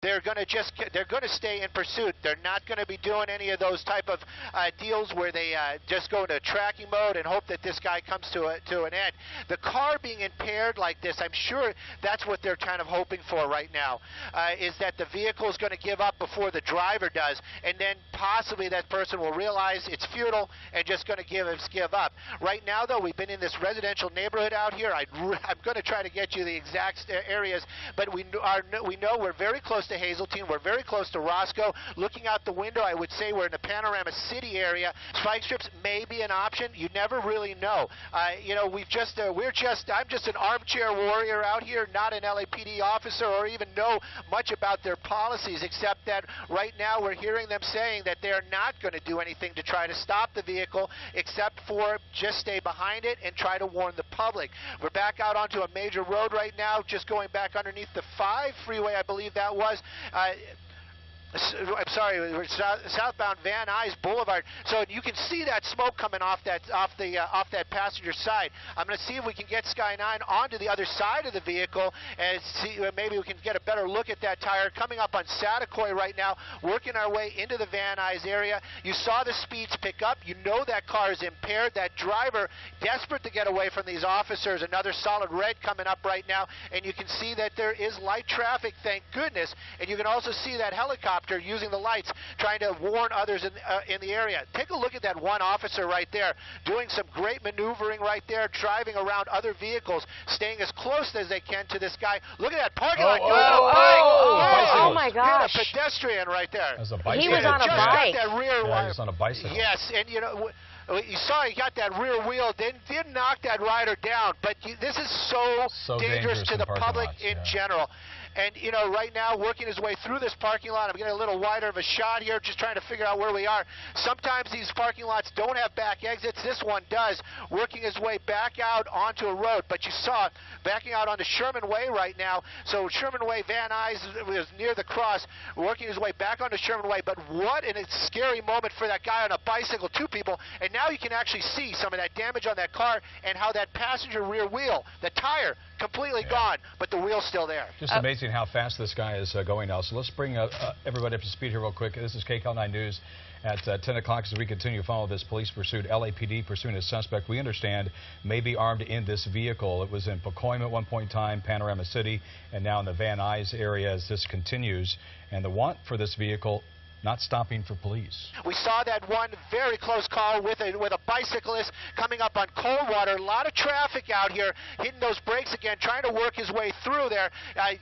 they're going to stay in pursuit. They're not going to be doing any of those type of deals where they just go into tracking mode and hope that this guy comes to an end. The car being impaired like this, I'm sure that's what they're kind of hoping for right now, is that the vehicle is going to give up before the driver does, and then possibly that person will realize it's futile and just going to give up. Right now, though, we've been in this residential neighborhood out here. I'm going to try to get you the exact areas, but we know we're very close to Hazeltine. We're very close to Roscoe. Looking out the window, I would say we're in the Panorama City area. Spike strips may be an option. You never really know. You know, I'm just an armchair warrior out here, not an LAPD officer or even know much about their policies, except that right now we're hearing them saying that they're not going to do anything to try to stop the vehicle, except for just stay behind it and try to warn the public. We're back out onto a major road right now, just going back underneath the 5 freeway, I believe that was. I'm sorry, southbound Van Nuys Boulevard. So you can see that smoke coming off that passenger side. I'm going to see if we can get Sky 9 onto the other side of the vehicle and see maybe we can get a better look at that tire. Coming up on Saticoy right now, working our way into the Van Nuys area. You saw the speeds pick up. You know that car is impaired. That driver desperate to get away from these officers. Another solid red coming up right now, and you can see that there is light traffic, thank goodness. And you can also see that helicopter using the lights, trying to warn others in the area. Take a look at that one officer right there, doing some great maneuvering right there, driving around other vehicles, staying as close as they can to this guy. Look at that parking lot. Oh my gosh. A pedestrian right there. As a bicycle. He was on a bike. That rear he was on a bicycle. Yes, and you know, you saw he got that rear wheel, didn't knock that rider down, but this is so dangerous to the public in general. And, you know, right now, working his way through this parking lot, I'm getting a little wider of a shot here, just trying to figure out where we are. Sometimes these parking lots don't have back exits. This one does, working his way back out onto a road. But you saw backing out onto Sherman Way right now. So Sherman Way, Van Nuys was near the cross, working his way back onto Sherman Way. But what a scary moment for that guy on a bicycle, 2 people. And now you can actually see some of that damage on that car and how that passenger rear wheel, the tire, completely gone, but the wheel's still there. Just amazing how fast this guy is going now. So let's bring everybody up to speed here real quick. This is KCAL 9 News at 10 o'clock as we continue to follow this police pursuit. LAPD pursuing a suspect we understand may be armed in this vehicle. It was in Pacoima at one point in time, Panorama City, and now in the Van Nuys area as this continues. And the want for this vehicle, not stopping for police. We saw that one very close call with a bicyclist coming up on Coldwater. A lot of traffic out here, hitting those brakes again, trying to work his way through there.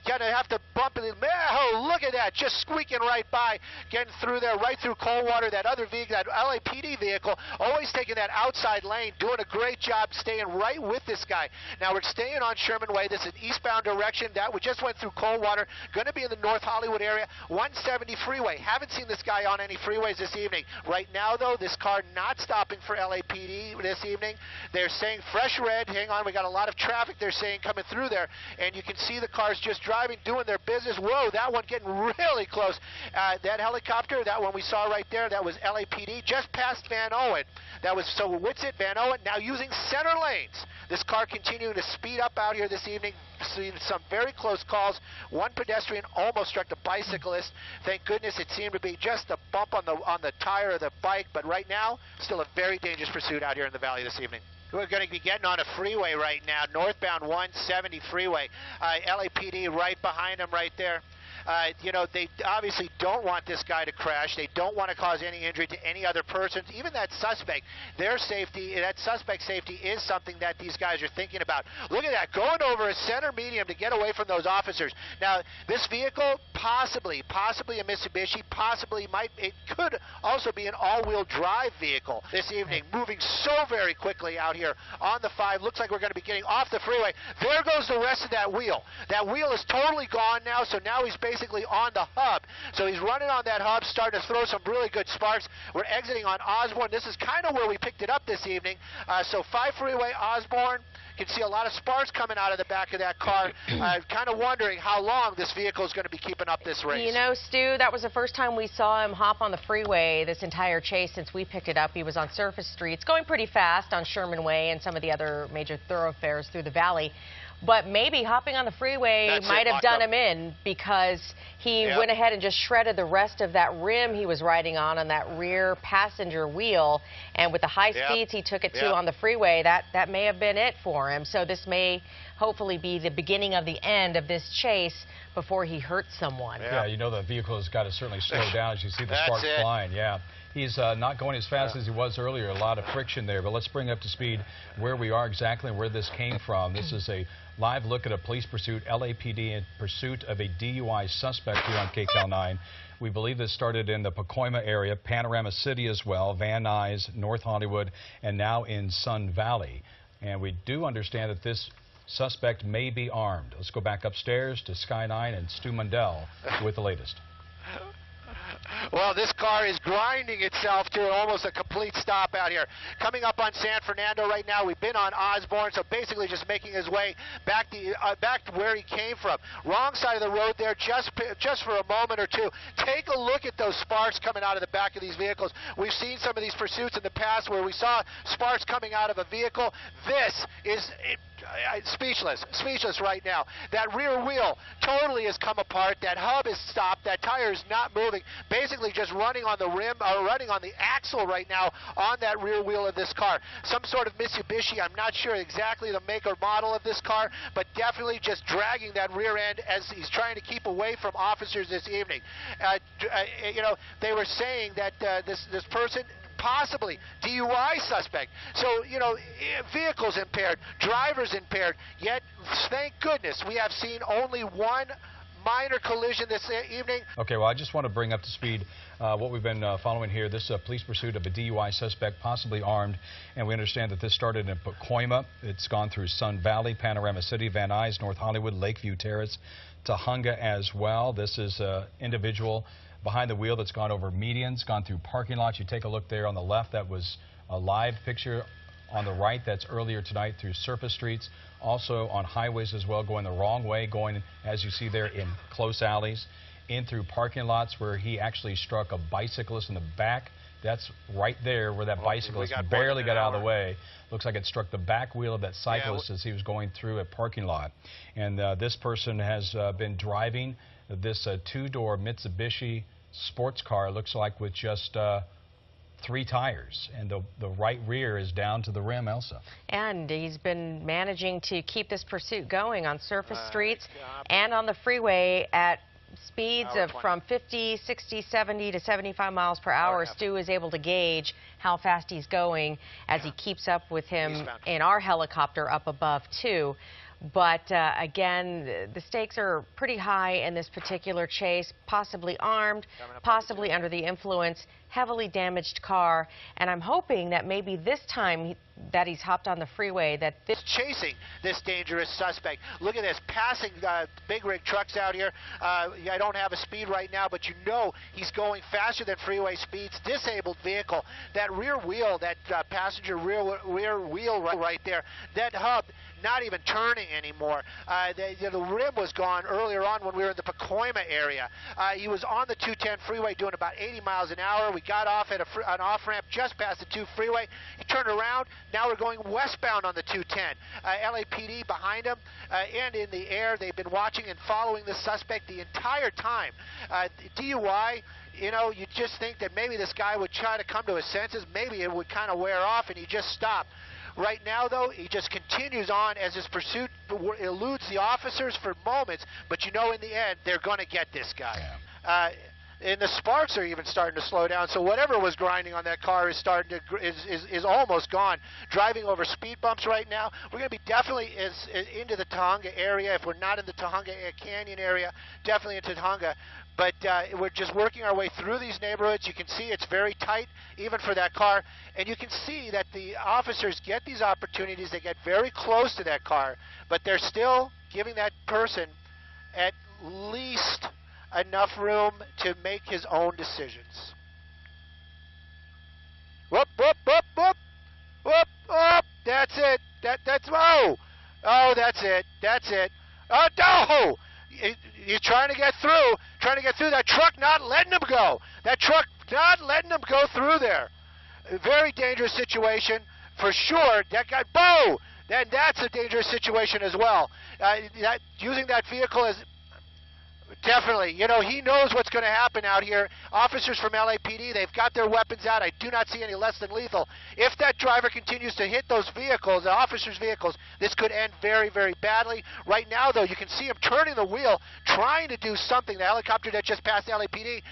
Gonna have to bump it. Oh, look at that, just squeaking right by, getting through there, right through Coldwater. That other vehicle, that LAPD vehicle, always taking that outside lane, doing a great job staying right with this guy. Now we're staying on Sherman Way. This is eastbound direction. That we just went through Coldwater. Going to be in the North Hollywood area. 170 freeway. Haven't seen this guy on any freeways this evening. Right now, though, this car not stopping for LAPD this evening. They're saying fresh red. Hang on, we got a lot of traffic, they're saying, coming through there. And you can see the cars just driving, doing their business. Whoa, that one getting really close. That helicopter, that one we saw right there, that was LAPD, just past Van Owen. That was, so Whitsett, Van Owen, now using center lanes. This car continuing to speed up out here this evening. Seen some very close calls. One pedestrian almost struck the bicyclist. Thank goodness it seemed to be just a bump on the tire of the bike, but right now, still a very dangerous pursuit out here in the valley this evening. We're going to be getting on a freeway right now, northbound 170 freeway. LAPD right behind them right there. You know, they obviously don't want this guy to crash. They don't want to cause any injury to any other persons, even that suspect. Their safety, that suspect's safety is something that these guys are thinking about. Look at that, going over a center medium to get away from those officers. Now, this vehicle, possibly a Mitsubishi, it could also be an all-wheel drive vehicle this evening, moving so very quickly out here on the 5. Looks like we're going to be getting off the freeway. There goes the rest of that wheel. That wheel is totally gone now, so now he's basically on the hub. So he's running on that hub, starting to throw some really good sparks. We're exiting on Osborne. This is kind of where we picked it up this evening. So 5 freeway, Osborne. You can see a lot of sparks coming out of the back of that car. Kind of wondering how long this vehicle is going to be keeping up this race. You know, Stu, that was the first time we saw him hop on the freeway this entire chase since we picked it up. He was on surface streets, going pretty fast on Sherman Way and some of the other major thoroughfares through the valley. But maybe hopping on the freeway might have done him in, because he went ahead and just shredded the rest of that rim he was riding on that rear passenger wheel. And with the high speeds he took it to on the freeway, that may have been it for him. So this may hopefully be the beginning of the end of this chase before he hurts someone. Yeah, you know the vehicle has got to certainly slow down as you see the sparks flying. Yeah. He's not going as fast as he was earlier. A lot of friction there. But let's bring up to speed where we are exactly and where this came from. This is a live look at a police pursuit, LAPD in pursuit of a DUI suspect here on KCAL 9. We believe this started in the Pacoima area, Panorama City as well, Van Nuys, North Hollywood, and now in Sun Valley. And we do understand that this suspect may be armed. Let's go back upstairs to Sky 9 and Stu Mundell with the latest. Well, this car is grinding itself to almost a complete stop out here. Coming up on San Fernando right now. We've been on Osborne, so basically just making his way back to where he came from. Wrong side of the road there, just for a moment or two. Take a look at those sparks coming out of the back of these vehicles. We've seen some of these pursuits in the past where we saw sparks coming out of a vehicle. This is speechless right now. That rear wheel totally has come apart. That hub is stopped. That tire is not moving. Basically just running on the rim, or running on the axle right now on that rear wheel of this car. Some sort of Mitsubishi. I'm not sure exactly the make or model of this car, but definitely just dragging that rear end as he's trying to keep away from officers this evening. You know, they were saying that this person, possibly DUI suspect. So, you know, vehicles impaired, drivers impaired, yet thank goodness we have seen only one minor collision this evening. Okay, well, I just want to bring up to speed what we've been following here. This police pursuit of a DUI suspect, possibly armed, and we understand that this started in Pacoima. It's gone through Sun Valley, Panorama City, Van Nuys, North Hollywood, Lakeview Terrace, Tahunga as well. This is an individual behind the wheel that's gone over medians, gone through parking lots. You take a look there on the left, that was a live picture. On the right, that's earlier tonight through surface streets, also on highways as well, going the wrong way, going, as you see there, in close alleys, in through parking lots where he actually struck a bicyclist in the back. That's right there where that bicyclist barely got out of the way. Looks like it struck the back wheel of that cyclist as he was going through a parking lot. And this person has been driving this two-door Mitsubishi sports car, looks like, with just 3 tires, and the right rear is down to the rim, Elsa. And he's been managing to keep this pursuit going on surface streets and on the freeway at speeds of from 50, 60, 70 to 75 miles per hour. Stu is able to gauge how fast he's going as he keeps up with him in our helicopter up above, too. But again, the stakes are pretty high in this particular chase. Possibly armed, possibly under the influence, heavily damaged car. And I'm hoping that maybe this time that he's hopped on the freeway, that this chasing this dangerous suspect. Look at this, passing big rig trucks out here. I don't have a speed right now, but you know he's going faster than freeway speeds. Disabled vehicle. That rear wheel, that passenger rear wheel right there, that hub not even turning anymore. The rim was gone earlier on when we were in the Pacoima area. He was on the 210 freeway doing about 80 miles an hour. We got off at an off-ramp just past the 2 freeway. He turned around. Now we're going westbound on the 210. LAPD behind him and in the air. They've been watching and following the suspect the entire time. DUI, you know, you just think that maybe this guy would try to come to his senses. Maybe it would kind of wear off and he just stopped. Right now, though, he just continues on as his pursuit eludes the officers for moments, but you know in the end, they're going to get this guy. And the sparks are even starting to slow down, so whatever was grinding on that car is starting to is almost gone. Driving over speed bumps right now. We're going to be definitely into the Tahunga area. If we're not in the Tahunga Canyon area, definitely into Tahunga. But we're just working our way through these neighborhoods. You can see it's very tight, even for that car. And you can see that the officers get these opportunities. They get very close to that car, but they're still giving that person at least enough room to make his own decisions. Whoop, whoop, whoop, whoop, whoop, whoop. That's it. That's that's it. That's it. Oh, no! He's trying to get through. That truck not letting him go. That truck not letting him go through there. A very dangerous situation for sure. That guy, then that's a dangerous situation as well. Using that vehicle as definitely. You know, he knows what's going to happen out here. Officers from LAPD, they've got their weapons out. I do not see any less than lethal. If that driver continues to hit those vehicles, the officers' vehicles, this could end very, very badly. Right now, though, you can see him turning the wheel, trying to do something. The helicopter that just passed LAPD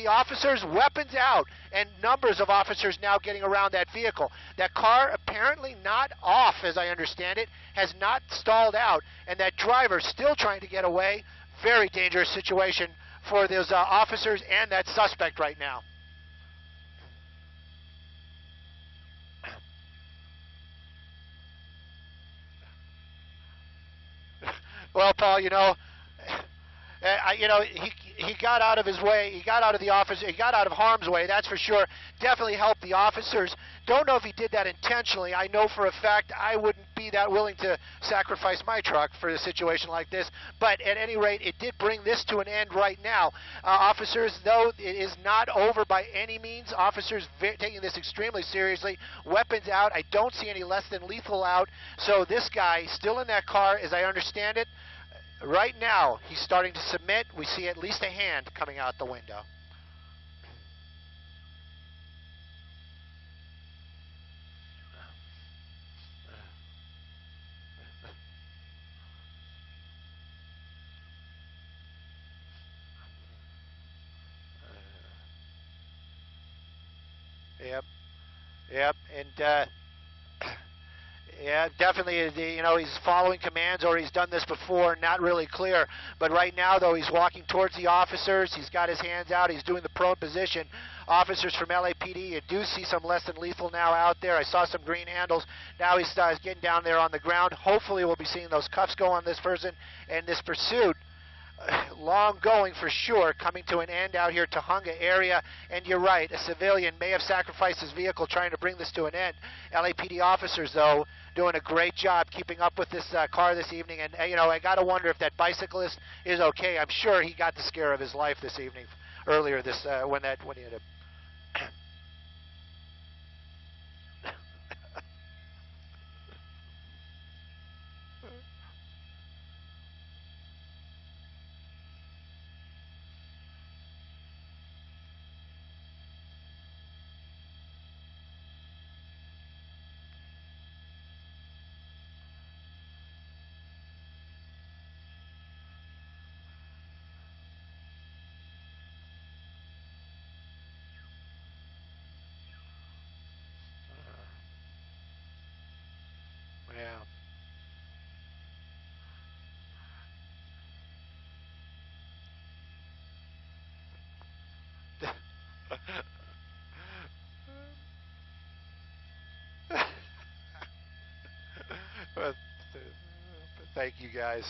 officers, weapons out, and numbers of officers now getting around that vehicle. That car, apparently not off, as I understand it, has not stalled out, and that driver still trying to get away. Very dangerous situation for those officers and that suspect right now. Well, Paul, you know, he got out of his way. He got out of the office. He got out of harm's way. That's for sure. Definitely helped the officers. Don't know if he did that intentionally. I know for a fact I wouldn't be that willing to sacrifice my truck for a situation like this. But at any rate, it did bring this to an end right now. Officers, though, it is not over by any means. Officers taking this extremely seriously. Weapons out. I don't see any less than lethal out. So this guy still in that car, as I understand it. Right now, he's starting to submit. We see at least a hand coming out the window. Yep, and yeah, definitely, you know, he's following commands or he's done this before, not really clear. But right now, though, he's walking towards the officers. He's got his hands out. He's doing the prone position. Officers from LAPD, you do see some less than lethal now out there. I saw some green handles. Now he's getting down there on the ground. Hopefully we'll be seeing those cuffs go on this person and this pursuit. Long going for sure, coming to an end out here, Tujunga area. And you're right, a civilian may have sacrificed his vehicle trying to bring this to an end. LAPD officers, though, doing a great job keeping up with this car this evening. And, you know, I got to wonder if that bicyclist is okay. I'm sure he got the scare of his life this evening, earlier this, when he had a... Thank you, guys.